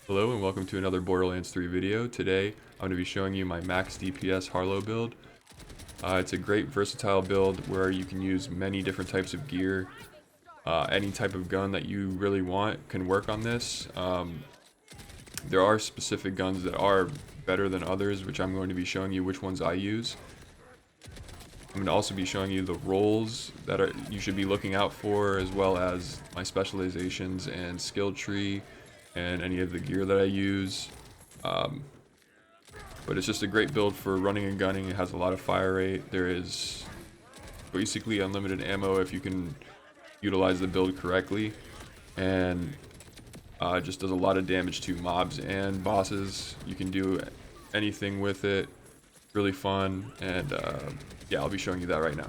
Hello and welcome to another Borderlands 3 video. Today I'm going to be showing you my max DPS Harlowe build. It's a great versatile build where you can use many different types of gear. Any type of gun that you really want can work on this. There are specific guns that are better than others, which I'm going to be showing you which ones I use. I'm going to also be showing you the roles that you should be looking out for, as well as my specializations and skill tree and any of the gear that I use. But it's just a great build for running and gunning. It has a lot of fire rate. There is basically unlimited ammo if you can utilize the build correctly, and just does a lot of damage to mobs and bosses. You can do anything with it. Really fun, and yeah, I'll be showing you that right now.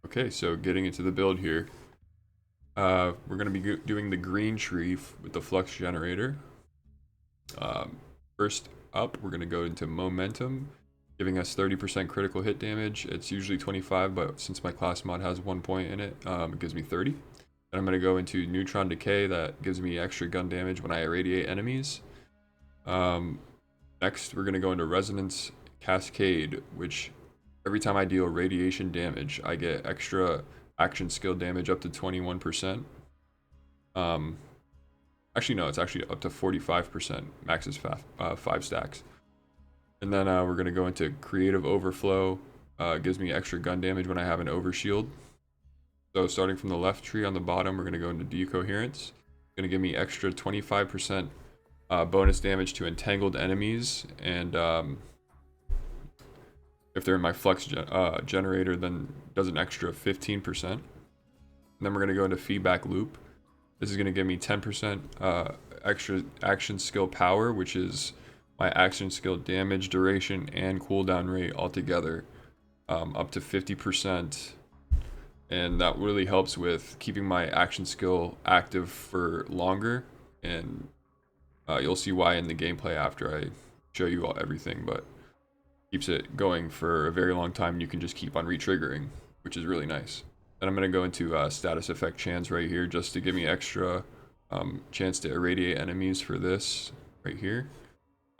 Okay, so getting into the build here. We're going to be doing the green tree with the flux generator. First up, we're going to go into momentum, giving us 30% critical hit damage. It's usually 25, but since my class mod has 1 point in it, it gives me 30. And I'm going to go into neutron decay. That gives me extra gun damage when I irradiate enemies. Next, we're going to go into resonance cascade, which every time I deal radiation damage, I get extra action skill damage up to 21%. Actually no, it's actually up to 45%. Max is 5 stacks. And then we're going to go into creative overflow. Gives me extra gun damage when I have an overshield. So starting from the left tree on the bottom, we're going to go into decoherence. Going to give me extra 25% bonus damage to entangled enemies, and if they're in my flux generator, then does an extra 15%. And then we're going to go into feedback loop. This is going to give me 10% extra action skill power, which is my action skill damage, duration, and cooldown rate altogether, up to 50%. And that really helps with keeping my action skill active for longer. And you'll see why in the gameplay after I show you everything, but keeps it going for a very long time, and you can just keep on re-triggering, which is really nice. Then I'm going to go into status effect chance right here, just to give me extra chance to irradiate enemies for this right here.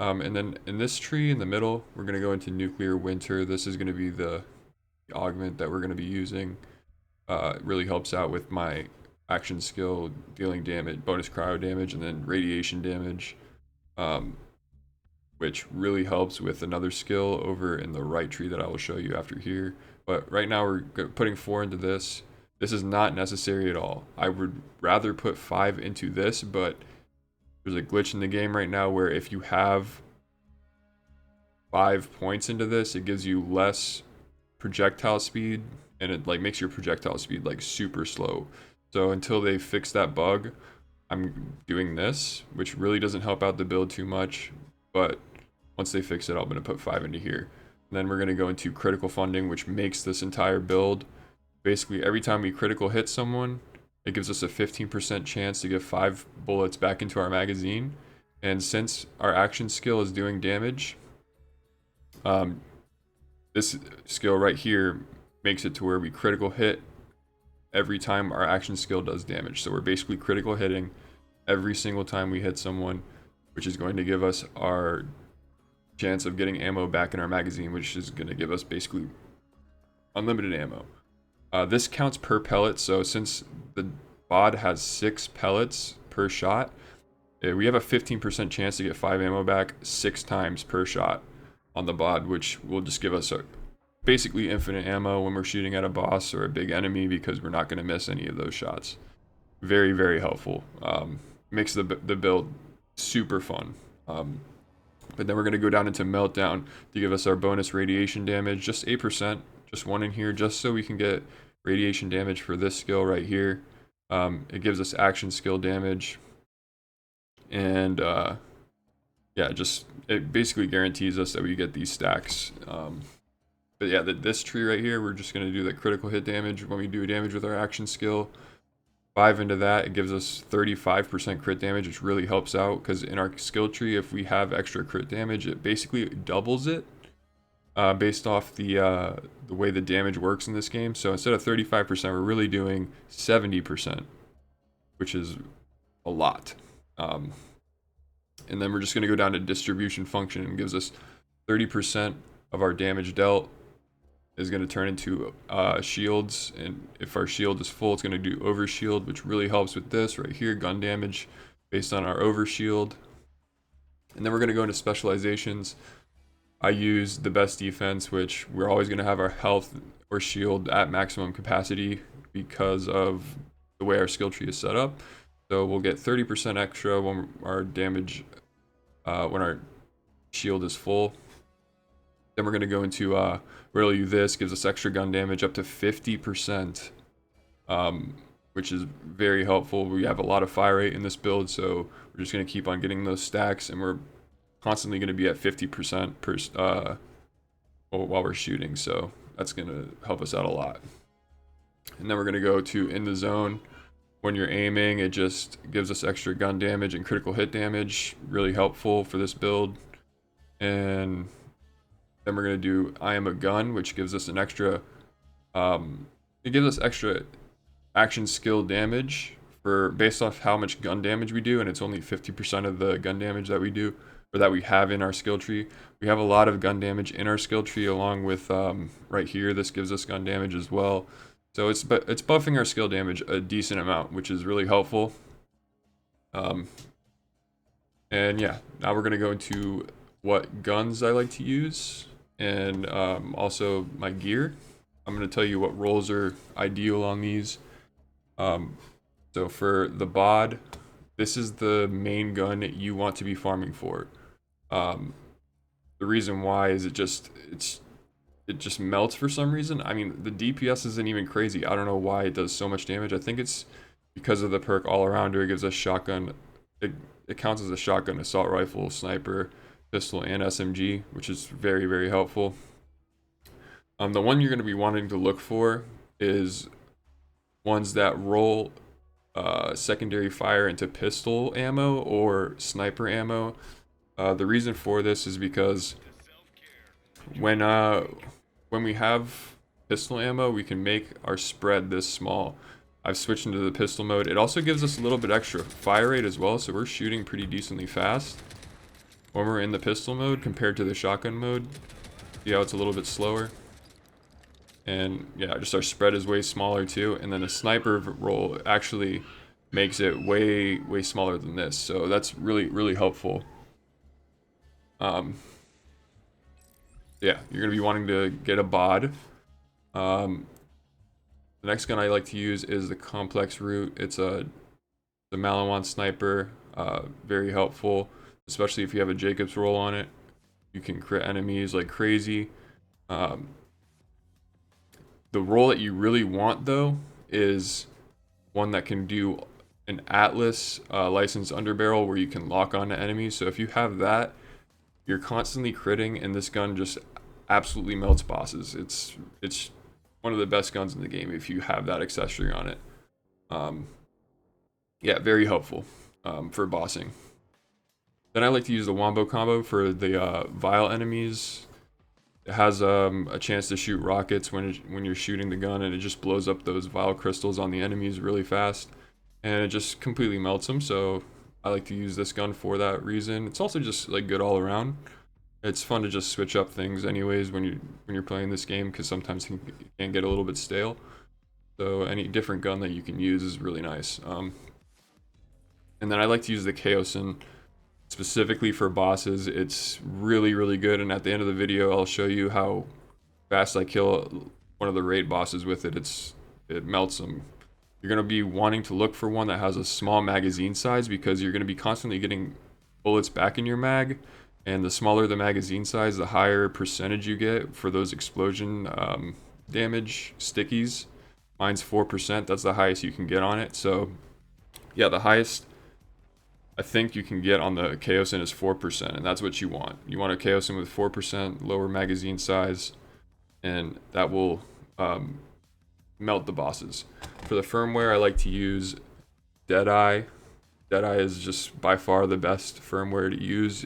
And then in this tree in the middle, we're going to go into nuclear winter. This is going to be the augment that we're going to be using. It really helps out with my action skill, dealing damage, bonus cryo damage, and then radiation damage. Which really helps with another skill over in the right tree that I will show you after here. But right now we're putting 4 into this. This is not necessary at all. I would rather put 5 into this, but there's a glitch in the game right now where if you have 5 points into this, it gives you less projectile speed, and it like makes your projectile speed like super slow. So until they fix that bug, I'm doing this, which really doesn't help out the build too much. But once they fix it, I'm going to put 5 into here. And then we're going to go into critical funding, which makes this entire build. Basically, every time we critical hit someone, it gives us a 15% chance to get 5 bullets back into our magazine. And since our action skill is doing damage, this skill right here makes it to where we critical hit every time our action skill does damage. So we're basically critical hitting every single time we hit someone, which is going to give us our chance of getting ammo back in our magazine, which is going to give us basically unlimited ammo. This counts per pellet, so since the bod has 6 pellets per shot, we have a 15% chance to get 5 ammo back 6 times per shot on the bod, which will just give us basically infinite ammo when we're shooting at a boss or a big enemy, because we're not going to miss any of those shots. Very, very helpful. Makes the build super fun. But then we're going to go down into meltdown to give us our bonus radiation damage, just 8%, just 1 in here, just so we can get radiation damage for this skill right here. It gives us action skill damage, and yeah, just it basically guarantees us that we get these stacks. But yeah, this tree right here, we're just going to do the critical hit damage when we do damage with our action skill. 5 into that, it gives us 35% crit damage, which really helps out because in our skill tree, if we have extra crit damage, it basically doubles it based off the way the damage works in this game. So instead of 35%, we're really doing 70%, which is a lot. And then we're just going to go down to distribution function and gives us 30% of our damage dealt is going to turn into shields, and if our shield is full, it's going to do overshield, which really helps with this right here, gun damage based on our overshield. And then we're going to go into specializations. I use the best defense, which we're always going to have our health or shield at maximum capacity because of the way our skill tree is set up. So we'll get 30% extra when our damage, when our shield is full. Then we're going to go into really this gives us extra gun damage up to 50%, which is very helpful. We have a lot of fire rate in this build, so we're just going to keep on getting those stacks, and we're constantly going to be at 50% per while we're shooting, so that's going to help us out a lot. And then we're going to go to in the zone. When you're aiming, it just gives us extra gun damage and critical hit damage, really helpful for this build. And then we're going to do I am a gun, which gives us an extra, it gives us extra action skill damage for based off how much gun damage we do, and it's only 50% of the gun damage that we do, or that we have in our skill tree. We have a lot of gun damage in our skill tree along with right here, this gives us gun damage as well. So it's buffing our skill damage a decent amount, which is really helpful. And yeah, now we're going to go into what guns I like to use, and also my gear. I'm going to tell you what rolls are ideal on these. So for the bod, this is the main gun that you want to be farming for. The reason why is it just melts for some reason. I mean, the DPS isn't even crazy. I don't know why it does so much damage. I think it's because of the perk all arounder. It gives us shotgun. It counts as a shotgun, assault rifle, sniper, pistol, and SMG, which is very, very helpful. The one you're going to be wanting to look for is ones that roll secondary fire into pistol ammo or sniper ammo. The reason for this is because when we have pistol ammo, we can make our spread this small. I've switched into the pistol mode. It also gives us a little bit extra fire rate as well, so we're shooting pretty decently fast when we're in the pistol mode compared to the shotgun mode. See how it's a little bit slower? And yeah, just our spread is way smaller too. And then the sniper roll actually makes it way, way smaller than this. So that's really, really helpful. Yeah, you're going to be wanting to get a bod. The next gun I like to use is the complex root. It's the Malawan sniper. Very helpful, especially if you have a Jacobs roll on it. You can crit enemies like crazy. The roll that you really want though is one that can do an Atlas licensed underbarrel where you can lock onto enemies. So if you have that, you're constantly critting, and this gun just absolutely melts bosses. It's one of the best guns in the game if you have that accessory on it. Yeah, very helpful for bossing. Then I like to use the Wombo combo for the vile enemies. It has a chance to shoot rockets when you're shooting the gun, and it just blows up those vile crystals on the enemies really fast, and it just completely melts them. So I like to use this gun for that reason. It's also just like good all around. It's fun to just switch up things anyways when you're playing this game, because sometimes it can get a little bit stale. So any different gun that you can use is really nice. And then I like to use the Chaosin specifically for bosses. It's really, really good, and at the end of the video I'll show you how fast I kill one of the raid bosses with it. It melts them. You're going to be wanting to look for one that has a small magazine size, because you're going to be constantly getting bullets back in your mag, and the smaller the magazine size, the higher percentage you get for those explosion damage stickies. Mine's 4%. That's the highest you can get on it. So yeah, the highest I think you can get on the Chaosin is 4%, and that's what you want. You want a Chaosin with 4% lower magazine size, and that will melt the bosses. For the firmware, I like to use Deadeye. Deadeye is just by far the best firmware to use.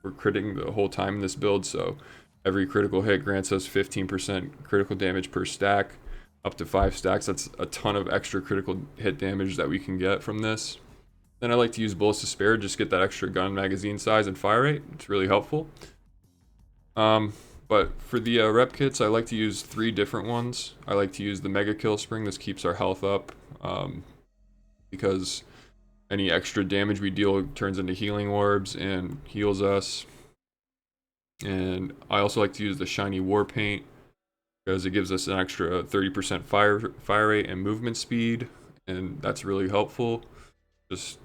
We're critting the whole time in this build, so every critical hit grants us 15% critical damage per stack, up to 5 stacks. That's a ton of extra critical hit damage that we can get from this. Then I like to use bullets to spare, just get that extra gun magazine size and fire rate. It's really helpful. But for the rep kits, I like to use 3 different ones. I like to use the Mega Kill Spring. This keeps our health up, because any extra damage we deal turns into healing orbs and heals us. And I also like to use the Shiny War Paint because it gives us an extra 30% fire rate and movement speed, and that's really helpful just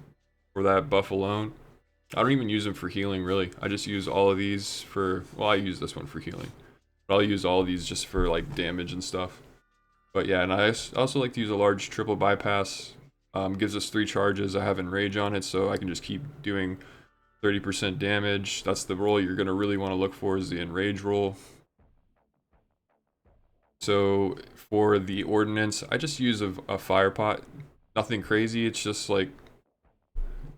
for that buff alone. I don't even use them for healing, really. I just use all of these for, well, I use this one for healing, but I'll use all of these just for like damage and stuff. But yeah, and I also like to use a large triple bypass. Gives us 3 charges. I have Enrage on it, so I can just keep doing 30% damage. That's the roll you're going to really want to look for, is the Enrage roll. So for the Ordnance, I just use a fire pot. Nothing crazy, it's just like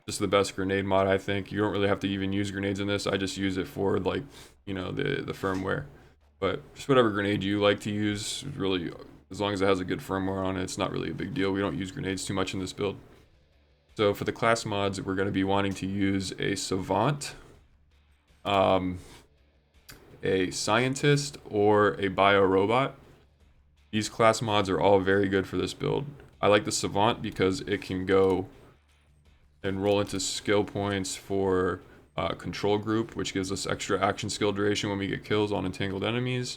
just the best grenade mod, I think. You don't really have to even use grenades in this. I just use it for, like, you know, the firmware. But just whatever grenade you like to use, really, as long as it has a good firmware on it, it's not really a big deal. We don't use grenades too much in this build. So for the class mods, we're going to be wanting to use a Savant, a Scientist, or a Bio-Robot. These class mods are all very good for this build. I like the Savant because it can go and roll into skill points for Control Group, which gives us extra action skill duration when we get kills on entangled enemies.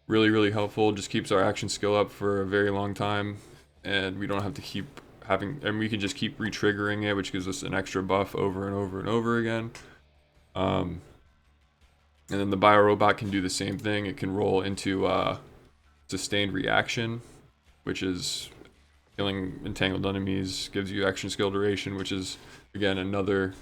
Really, really helpful. Just keeps our action skill up for a very long time, and we don't have to keep having, and we can just keep re-triggering it, which gives us an extra buff over and over and over again. And then the Bio-Robot can do the same thing. It can roll into sustained reaction, which is killing entangled enemies, gives you action skill duration, which is, again, another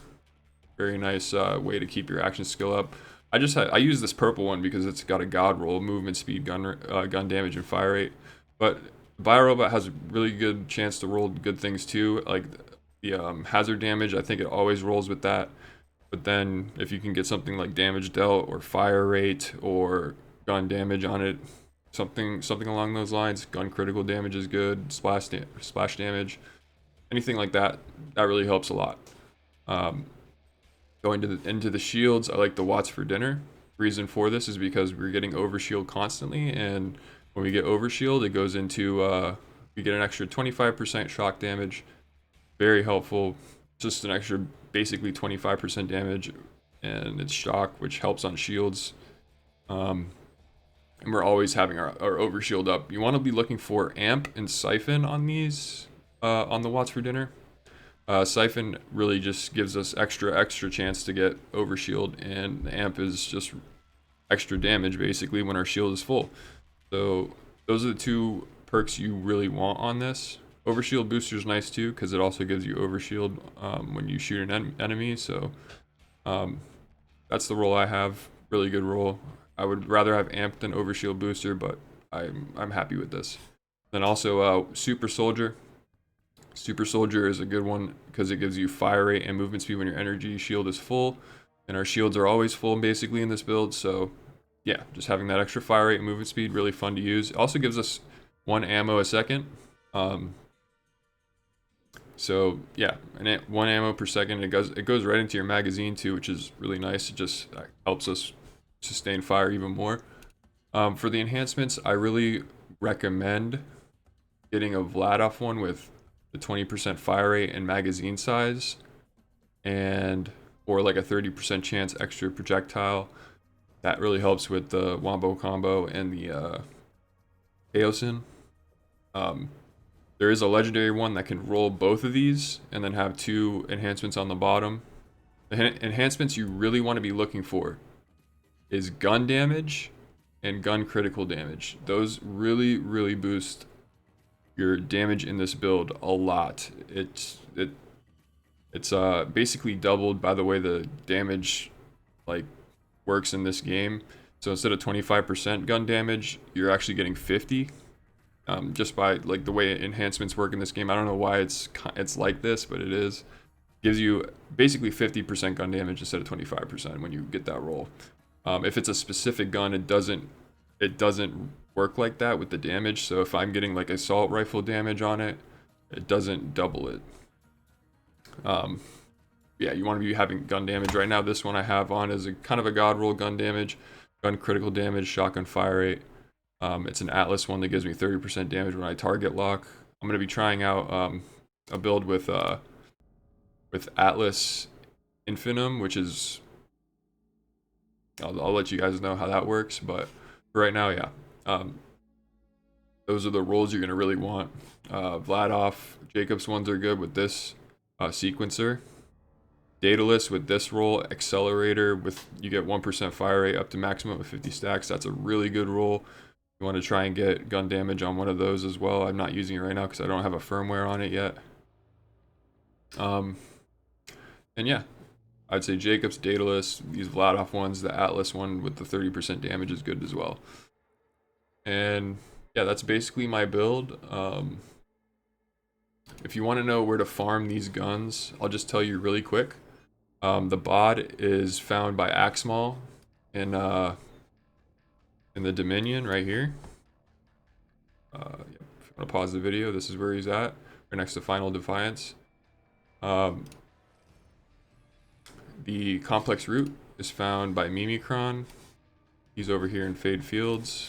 very nice way to keep your action skill up. I use this purple one because it's got a god roll, movement speed, gun damage, and fire rate. But Bio-Robot has a really good chance to roll good things too, like the hazard damage. I think it always rolls with that. But then if you can get something like damage dealt or fire rate or gun damage on it, something along those lines, gun critical damage is good, splash damage, anything like that, that really helps a lot. Going into the shields, I like the Watts for Dinner. Reason for this is because we're getting overshield constantly, and when we get overshield, it goes into we get an extra 25% shock damage. Very helpful. Just an extra basically 25% damage, and it's shock, which helps on shields. And we're always having our overshield up. You want to be looking for Amp and Siphon on these, on the Watts for Dinner. Siphon really just gives us extra chance to get overshield, and the Amp is just extra damage basically when our shield is full. So those are the 2 perks you really want on this. Overshield booster is nice too because it also gives you overshield when you shoot an enemy. So that's the role I have. Really good role. I would rather have Amp than overshield booster, but I'm happy with this. Then also Super Soldier. Super Soldier is a good one because it gives you fire rate and movement speed when your energy shield is full, and our shields are always full basically in this build. So yeah, just having that extra fire rate and movement speed, really fun to use. It also gives us 1 ammo a second. So yeah, and 1 ammo per second. It goes right into your magazine too, which is really nice. It just helps us sustain fire even more. For the enhancements, I really recommend getting a Vladoff one with the 20% fire rate and magazine size, and or like a 30% chance extra projectile. That really helps with the Wombo combo and the Chaosin. There is a legendary one that can roll both of these and then have 2 enhancements on the bottom. The enhancements you really want to be looking for is gun damage and gun critical damage. Those really boost your damage in this build a lot. It's basically doubled by the way the damage like works in this game. So instead of 25% gun damage, you're actually getting 50. just by like the way enhancements work in this game. I don't know why it's like this, but it is. Gives you basically 50% gun damage instead of 25% when you get that roll. If it's a specific gun, it doesn't work like that with the damage. So if I'm getting like assault rifle damage on it, it doesn't double it. Yeah, you want to be having gun damage. Right now, this one I have on is a kind of a god roll gun damage, gun critical damage, shotgun fire rate. It's an Atlas one that gives me 30% damage when I target lock. I'm going to be trying out a build with Atlas Infinitum, which is, I'll let you guys know how that works, but for right now, yeah. Those are the rolls you're going to really want. Vladov, Jacobs ones are good with this sequencer. Daedalus with this roll, Accelerator with, you get 1% fire rate up to maximum of 50 stacks. That's a really good roll. You want to try and get gun damage on one of those as well. I'm not using it right now because I don't have a firmware on it yet. And yeah, I'd say Jacobs, Daedalus, these Vladov ones, the Atlas one with the 30% damage is good as well. And yeah, that's basically my build. If you want to know where to farm these guns, I'll just tell you really quick. The bod is found by Axmal in the Dominion right here. If you want to pause the video, this is where he's at, right next to Final Defiance. The complex root is found by Mimikron. He's over here in Fade Fields.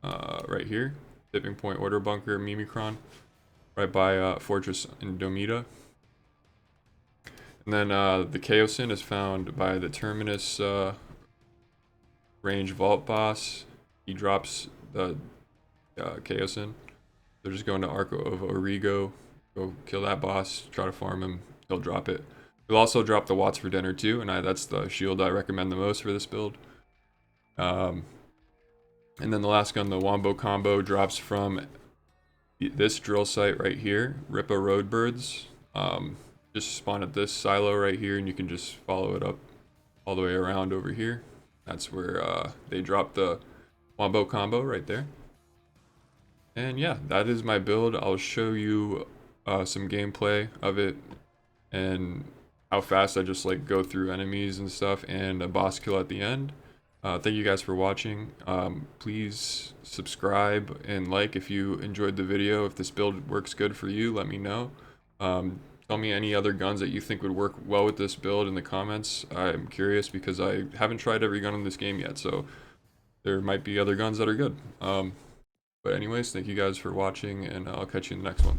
Right here. Tipping Point Order Bunker, Mimikron. Right by Fortress Indomita. And then the Chaosin is found by the Terminus range Vault Boss. He drops the Chaosin. So just going to Arco of Origo. Go kill that boss. Try to farm him. He'll drop it. He'll also drop the Watts for Dinner too, and that's the shield I recommend the most for this build. And then the last gun, the Wombo Combo, drops from this drill site right here, Ripa Roadbirds. Just spawn at this silo right here, and you can just follow it up all the way around over here. That's where they drop the Wombo Combo right there. And yeah, that is my build. I'll show you some gameplay of it and how fast I just like go through enemies and stuff, and a boss kill at the end. Thank you guys for watching. Please subscribe and like if you enjoyed the video. If this build works good for you, let me know. Tell me any other guns that you think would work well with this build in the comments. I'm curious because I haven't tried every gun in this game yet, so there might be other guns that are good. But anyways, thank you guys for watching, and I'll catch you in the next one.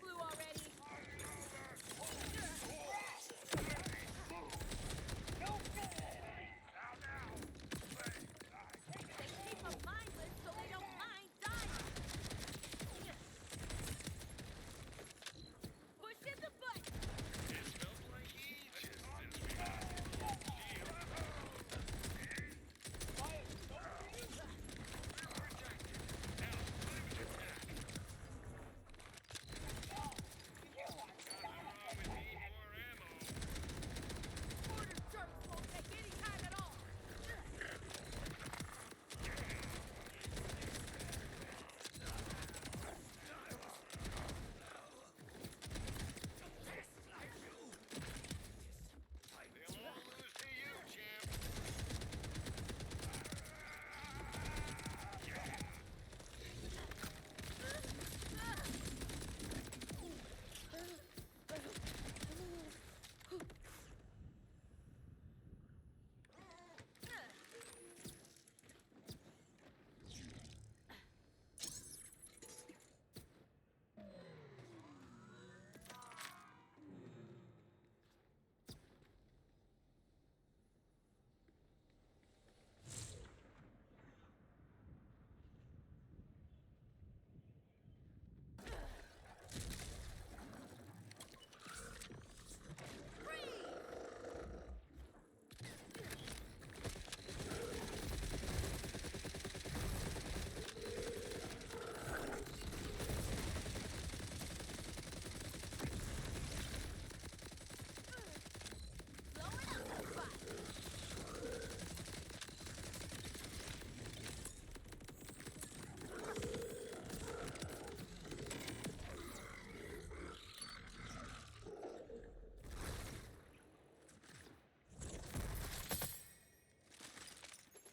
flew already.